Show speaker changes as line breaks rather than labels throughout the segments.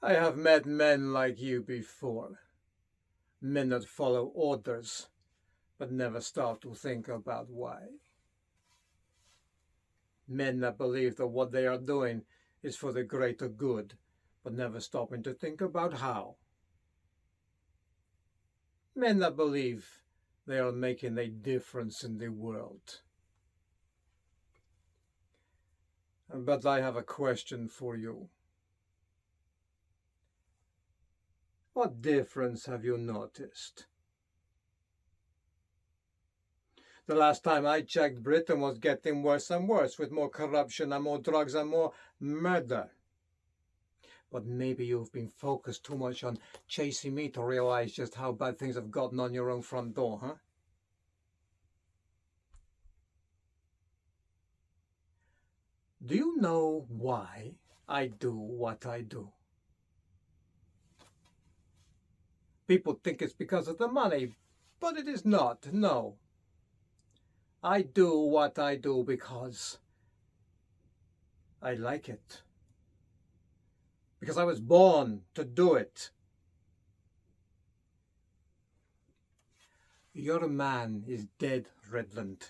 I have met men like you before, men that follow orders, but never stop to think about why. Men that believe that what they are doing is for the greater good, but never stopping to think about how. Men that believe they are making a difference in the world. But I have a question for you. What difference have you noticed? The last time I checked, Britain was getting worse and worse, with more corruption and more drugs and more murder. But maybe you've been focused too much on chasing me to realize just how bad things have gotten on your own front door, huh? Do you know why I do what I do? People think it's because of the money, but it is not, no. I do what I do because I like it. Because I was born to do it. Your man is dead, Redland.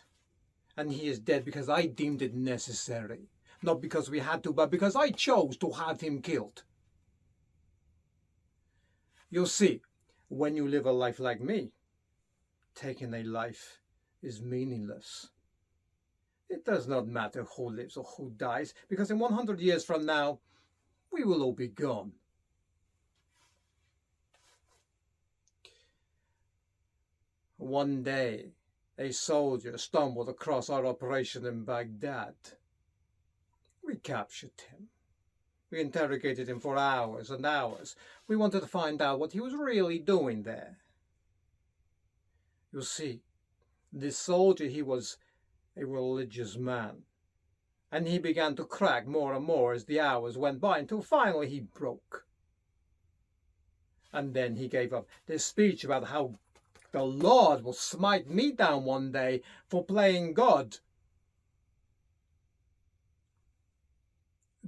And he is dead because I deemed it necessary. Not because we had to, but because I chose to have him killed. You see, when you live a life like me, taking a life is meaningless. It does not matter who lives or who dies, because in 100 years from now, we will all be gone. One day, a soldier stumbled across our operation in Baghdad. We captured him. We interrogated him for hours and hours. We wanted to find out what he was really doing there. You see, this soldier, he was a religious man. And he began to crack more and more as the hours went by, until finally he broke. And then he gave up this speech about how the Lord will smite me down one day for playing God.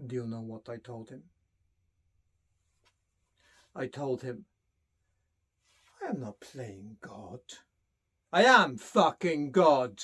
Do you know what I told him? I told him, I am not playing God. I am fucking God.